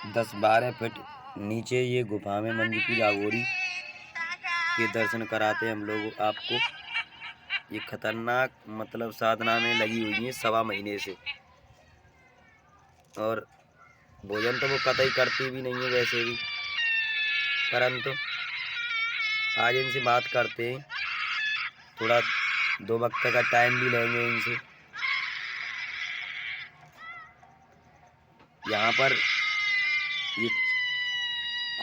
10-12 feet नीचे ये गुफा में मंजू की जागोरी के दर्शन कराते हम लोग आपको। ये खतरनाक मतलब साधना में लगी हुई है 1.25 महीने से, और भोजन तो वो कतई करती भी नहीं है वैसे भी, परंतु आज इनसे बात करते हैं, थोड़ा 2 वक्त का टाइम भी लेंगे इनसे। यहाँ पर ये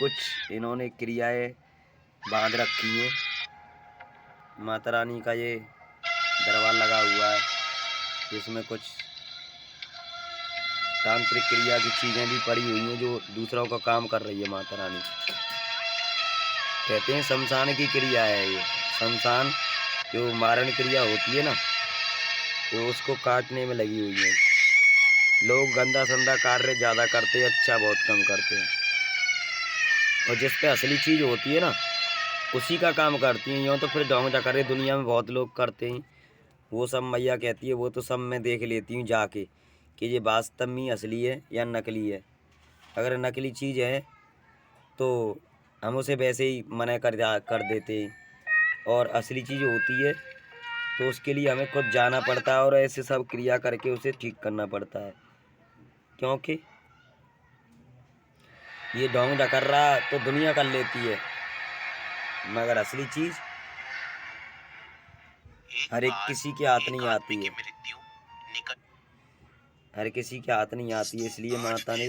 कुछ इन्होंने क्रियाएं बांध रखी हैं। माता रानी का ये दरबार लगा हुआ है, जिसमें कुछ तांत्रिक क्रिया की चीज़ें भी पड़ी हुई हैं जो दूसरों का काम कर रही है माता रानी। कहते हैं शमशान की क्रिया है ये। शमशान जो मारण क्रिया होती है ना, वो उसको काटने में लगी हुई है। लोग गंदा संदा कार्य ज़्यादा करते हैं, अच्छा बहुत कम करते हैं, और जिस पे असली चीज़ होती है ना उसी का काम करती हैं। यूँ तो फिर ढोंग डकरे दुनिया में बहुत लोग करते हैं, वो सब मैया कहती है वो तो सब मैं देख लेती हूँ जाके कि ये वास्तव में असली है या नकली है। अगर नकली चीज़ है तो हम उसे वैसे ही मना कर देते हैं, और असली चीज़ होती है तो उसके लिए हमें खुद जाना पड़ता है और ऐसे सब क्रिया करके उसे ठीक करना पड़ता है, क्योंकि ये ढोंग डकर्रा तो दुनिया कर लेती है, मगर असली चीज़ हर एक किसी के हाथ नहीं आती है, हर किसी के हाथ नहीं आती है। इसलिए माता ने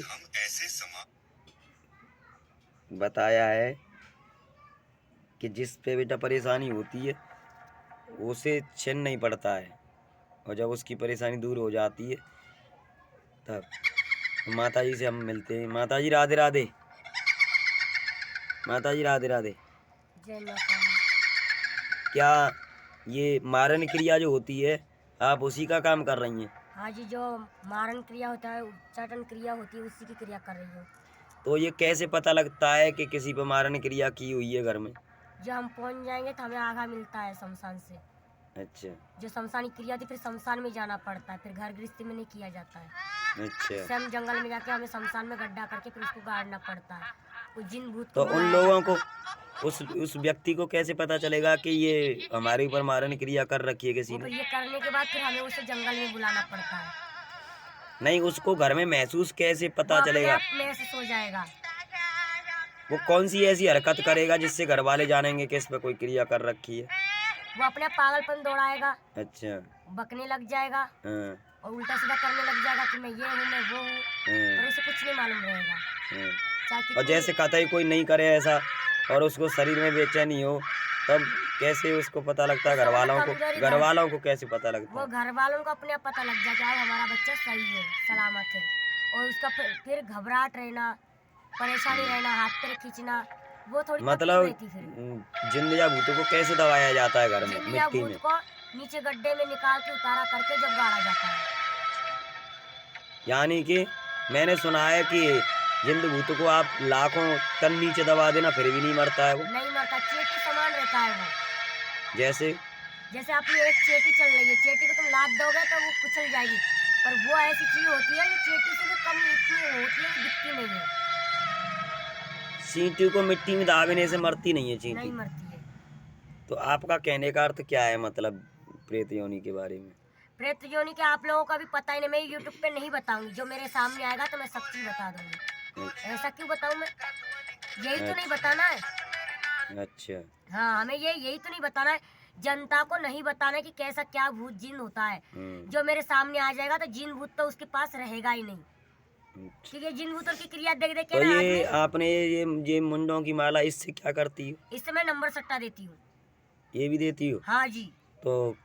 बताया है कि जिस पे बेटा परेशानी होती है उसे छिन नहीं पड़ता है, और जब उसकी परेशानी दूर हो जाती है तब। तो माता जी से हम मिलते हैं। माता जी राधे राधे। माता जी राधे राधे। जय माता दी। क्या ये मारण क्रिया जो होती है आप उसी का काम कर रही हैं? हाँ जी, जो मारण क्रिया होता है, उच्चाटन क्रिया होती है, उसी की क्रिया कर रही हूँ। तो ये कैसे पता लगता है कि किसी पर मारण क्रिया की हुई है घर में? जब हम पहुँच जाएंगे तो हमें आगा मिलता है शमशान से। अच्छा जो शमशानी क्रिया होती है फिर शमशान में जाना पड़ता है, फिर घर गृहस्थी में नहीं किया जाता है। अच्छा। इससे हम जंगल में जाके हमें शमशान में गड्ढा करके फिर उसको गाड़ना पड़ता है। वो जिन भूत तो को उन बुलाया लोगों जाता को उस व्यक्ति को कैसे पता चलेगा कि ये हमारे ऊपर मारण क्रिया कर रखी है है। किसी वो फिर ने? ये करने के बाद फिर हमें उसे जंगल में बुलाना पड़ता है। नहीं, उसको घर में महसूस कैसे वो पता अपने चलेगा? आप महसूस हो जाएगा। वो कौन सी ऐसी हरकत करेगा जिससे घर वाले जानेंगे कि इस पे कोई क्रिया कर रखी है? वो अपने आप पागलपन दौड़ाएगा, अच्छा। बकने लग जाएगा हाँ और उल्टा सीधा करने लग जाएगा कि मैं ये हूँ, मैं वो हूँ, हाँ पर उसे कुछ नहीं मालूम रहेगा। हाँ। चाहे और कितनी जैसे कतई कोई नहीं करे ऐसा और उसको शरीर में बेचैनी हो, तब कैसे उसको पता लगता है? उससे मतलब घर कमजोरी वालों को कैसे पता लगता वो है? घर वालों को अपने आप पता लग जाए कि अब हमारा बच्चा सही है, सलामत है, और उसका फिर घबराहट रहना, परेशानी रहना, हाथ पैर खींचना, वो थोड़ी तकलीफ मतलब रहती। फिर जिन्न या भूतों को कैसे दबाया जाता है घर में जिन या मिट्टी भूत में? को नीचे गड्ढे में निकाल के उतारा करके जब गाड़ा जाता है। यानी कि मैंने सुना है कि जिन भूतों को आप लाखों टन नीचे दबा देना फिर भी नहीं मरता है वो। नहीं मरता, चेटी समान रहता है वो। जैसे जैसे अपनी एक चेटी चल रही है, चेटी को तुम लात दोगे तो वो कुचल जाएगी, पर वो ऐसी चीज होती है जो चेटी से भी कम इतनी होती है, वो दिखती नहीं है। चींटी को मिट्टी में दाबने से मरती नहीं है नहीं चींटी? मरती है। तो आपका कहने का अर्थ क्या है, मतलब प्रेत योनि के बारे में? प्रेत योनि के आप लोगों का भी पता ही नहीं, मैं यूट्यूब पे नहीं बताऊंगी। जो मेरे सामने आएगा तो मैं सच्ची बता दूंगी। अच्छा ऐसा क्यों बताऊं मैं? यही तो नहीं अच्छा बताना है। अच्छा। हाँ, हमें यही तो नहीं बताना है। जनता को नहीं बताना है कि कैसा क्या भूत जिन होता है। जो मेरे सामने आ जाएगा तो जिन भूत तो उसके पास रहेगा ही नहीं, अच्छा। क्योंकि जिन भूतों की क्रिया देख देख के तो ना ये आदमी। आपने ये मुंडों की माला इससे क्या करती हो? इससे मैं नंबर सट्टा देती हूँ। ये भी देती हो? हाँ जी। तो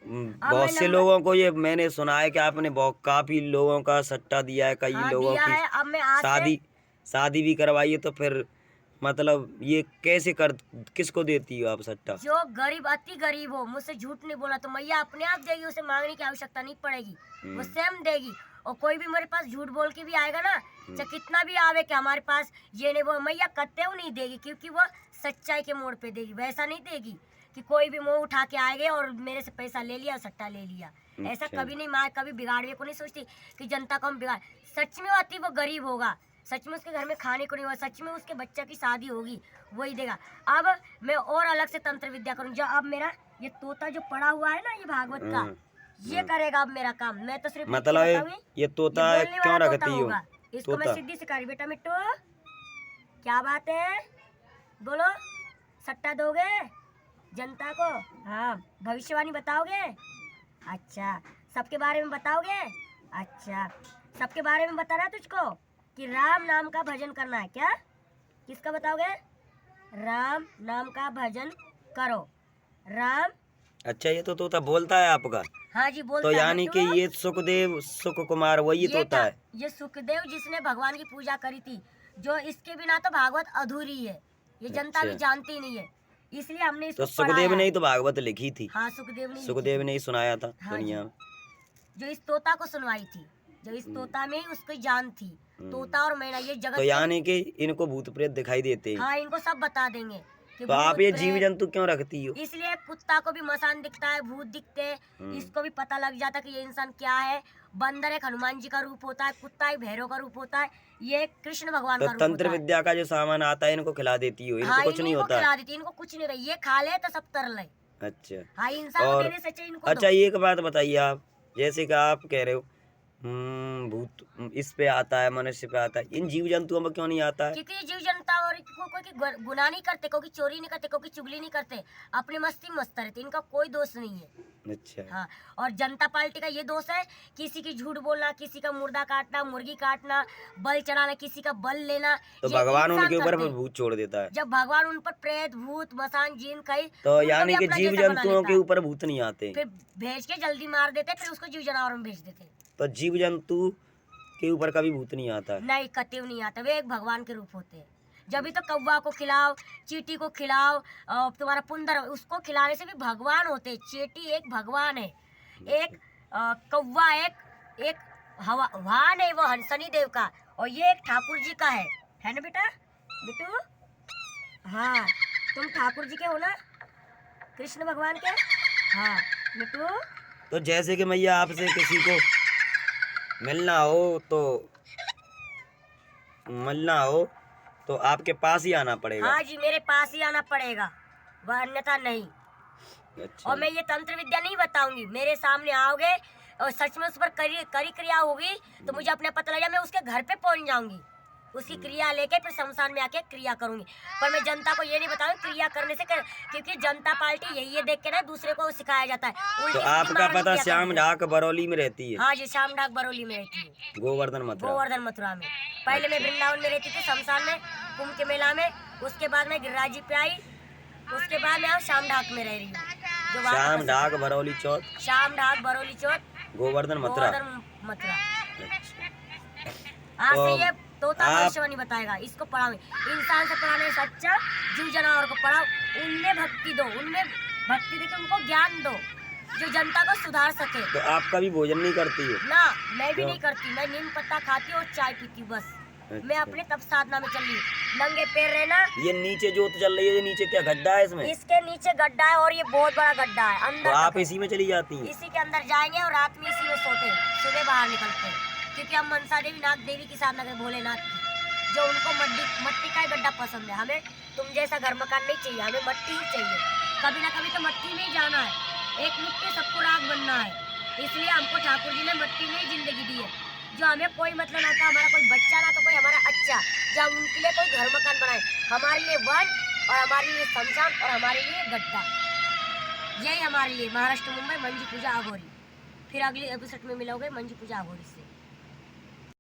अब मैं बहुत से नंबर लोगों को ये मैंने सुना है कि आपने बहुत काफी लोगों का सट्टा दिया है, कई हाँ लोगों दिया की है। अब मैं आज से शादी शादी भी करवाई है। तो फिर मतलब ये कैसे कर किसको देती हो आप सट्टा? जो गरीब अति गरीब हो, मुझसे झूठ नहीं बोला तो मैया अपने आप देगी, उसे मांगने की आवश्यकता नहीं पड़ेगी, वो स्वयं देगी। और कोई भी मेरे पास झूठ बोल के भी आएगा ना, चाहे कितना भी आवे कि हमारे पास ये नहीं, वो मैया कत्ते नहीं देगी, क्योंकि वो सच्चाई के मोड़ पे देगी। वैसा नहीं देगी कि कोई भी मुंह उठा के आएगा और मेरे से पैसा ले लिया, सट्टा ले लिया। ऐसा अच्छा। कभी नहीं। माँ कभी बिगाड़ने को नहीं सोचती कि जनता को हम बिगाड़। सच में वो अति वो गरीब होगा सच में उसके घर में खाने को नहीं हुआ, सच में उसके बच्चा की शादी होगी, वही देगा। अब मैं और अलग से तंत्र विद्या करूँ, जो अब मेरा ये तोता जो पड़ा हुआ है ना, ये भागवत का, ये करेगा अब मेरा काम। मैं तो सिर्फ मतलब ये तोता ये बोलने क्यों वाला रखती हो? होगा। इसको मैं तोता सीधी सिखाई, बेटा मिट्टू क्या बात है, बोलो, सट्टा दोगे जनता को? हाँ, भविष्यवाणी बताओगे? अच्छा, सबके बारे में बताओगे? अच्छा, सबके बारे में बताना है तुझको कि राम नाम का भजन करना है क्या? किसका बताओगे? राम नाम का भजन करो, राम। अच्छा, ये तो तोता बोलता है आपका? हाँ जी, बोलता तो है यानी कि बिट्टू। ये सुखदेव सुख कुमार वही तोता है? ये सुखदेव जिसने भगवान की पूजा करी थी, जो इसके बिना तो भागवत अधूरी है, ये जनता भी अच्छा। जानती नहीं है, इसलिए हमने इसको तो सुखदेव पढ़ाया ने है। ही तो भागवत लिखी थी। हाँ, सुखदेव ने सुखदेव ने ही सुनाया था हाँ दुनिया जी। में। जो इस तोता को सुनवाई थी, जो इस तोता में ही उसकी जान थी। तोता और मैना ये जगत तो यानी कि इनको भूत प्रेत दिखाई देते हैं। हाँ, इनको सब बता देंगे कि तो आप भूत ये प्रेत- जीव जंतु क्यों रखती हो? इसलिए कुत्ता को भी मसान दिखता है, भूत दिखते हैं, इसको भी पता लग जाता है कि ये इंसान क्या है। बंदर एक हनुमान जी का रूप होता है, कुत्ता एक भैरव का रूप होता है, ये कृष्ण भगवान तो का रूप तंत्र होता है। विद्या का जो सामान आता है इनको खिला देती हो? इनको हाँ, कुछ नहीं इनको होता? खिला देती, इनको कुछ नहीं होता, ये खा ले तो सब तर ले। अच्छा, हाँ, इंसान को और देने से चाहिए इनको अच्छा दो। एक बात बताइए आप, जैसे कि आप कह रहे हो भूत इस पे आता है, मनुष्य पे आता है, इन जीव जंतुओं में क्यों नहीं आता है? क्योंकि जीव जनता और कोई गुनाह नहीं करते, कोई चोरी नहीं करते, कोई चुगली नहीं करते, अपनी मस्ती में मस्त रहते, इनका कोई दोष नहीं है। अच्छा, हाँ, और जनता पार्टी का ये दोष है, किसी की झूठ बोलना, किसी का मुर्दा काटना, मुर्गी काटना, बल चढ़ाना, किसी का बल लेना। तो ये भगवान इंसान उनके ऊपर करते हैं। भूत छोड़ देता है? जब भगवान उन पर प्रेत भूत मसान जीन कई, तो उनको यानी भी कि अपना जीव जैसा बना जंतुओं लेता के है। ऊपर भूत नहीं आते? फिर भेज के जल्दी मार देते, फिर उसको जीव जानवर में भेज देते। तो जीव जंतु के ऊपर कभी भूत नहीं आता है? नहीं, कतई नहीं आता, वे एक भगवान के रूप होते हैं। जब भी तो कौवा को खिलाओ, चींटी को खिलाओ, तुम्हारा पुंदर, उसको खिलाने से भी भगवान होते हैं। चींटी एक भगवान है, एक कौवा एक हवा वाहन है, वो शनि देव का, और ये एक ठाकुर जी का है ना बेटा बिट्टू? हाँ, तुम ठाकुर जी के हो ना, कृष्ण भगवान के? हाँ बिट्टू। तो जैसे कि मैया आपसे किसी को मिलना हो तो आपके पास ही आना पड़ेगा? हाँ जी, मेरे पास ही आना पड़ेगा, वह अन्यथा नहीं। अच्छा, और मैं ये तंत्र विद्या नहीं बताऊंगी, मेरे सामने आओगे और सच में उस पर करी क्रिया होगी तो मुझे अपने पता लगा, मैं उसके घर पे पहुंच जाऊंगी, उसकी क्रिया लेके फिर शमशान में आके क्रिया करूंगी। पर मैं जनता को ये नहीं बताऊंगी क्रिया करने से क्योंकि जनता पार्टी यही देख के ना दूसरे को सिखाया जाता है। तो उल्टी सीधी आपका मारने पता की श्याम क्रिया ढाक बरौली में रहती है? करते हैं। हाँ जी, श्याम ढाक बरौली में रहती है, गोवर्धन मथुरा? गोवर्धन मथुरा में। पहले मैं वृंदावन में रहती थी, शमशान में, कुंभ के मेला में। उसके बाद मैं गिरिराज जी पे आई, उसके बाद मैं श्याम ढाक में रह रही हूँ। श्याम ढाक बरौली चौथ, श्याम ढाक बरौली चौथ, गोवर्धन मथुरा। मथुरा। अच्छा, आज तो से ये तोता आप- भविष्यवाणी बताएगा, इसको पढ़ाओ। इंसान से पढ़ाने से अच्छा जीव जानवर को पढ़ाओ, उनमें भक्ति दो, उनमें भक्ति देके उनको ज्ञान दो जो जनता को सुधार सके। तो आप कभी भोजन नहीं करती हो? ना, मैं भी क्यों? नहीं करती, मैं नीम पत्ता खाती हूँ और चाय पीती हूँ बस। अच्छा। मैं अपने तप साधना में चल रही हूँ, नंगे पैर रहना। ये नीचे जोत चल रही है, ये नीचे क्या गड्ढा है इसमें? इसके नीचे गड्ढा है और ये बहुत बड़ा गड्ढा है, तो अंदर आप तक है। इसी में चली जाती हैं? इसी के अंदर जाएंगे और रात में इसी में सोते हैं, सुबह बाहर निकलते हैं, क्योंकि हम मनसा देवी नाग देवी की साधना करें, भोलेनाथ की, जो उनको मट्टी का ही गड्ढा पसंद है। हमें तुम जैसा घर मकान नहीं चाहिए, हमें मट्टी ही चाहिए। कभी ना कभी तो मट्टी में ही जाना है, एक मिट्टी सबको राख बनना है, इसलिए हमको ठाकुर जी ने मट्टी में ही जिंदगी दी है। जो हमें कोई मतलब ना था, हमारा कोई बच्चा ना तो कोई हमारा अच्छा, जब उनके लिए कोई घर मकान बनाए, हमारे लिए वन और हमारे लिए शमशान और हमारे लिए गड्ढा, यही हमारे लिए। महाराष्ट्र मुंबई मंजी पूजा अघोरी। फिर अगली एपिसोड में मिलोगे मंजी पूजा अघोरी से।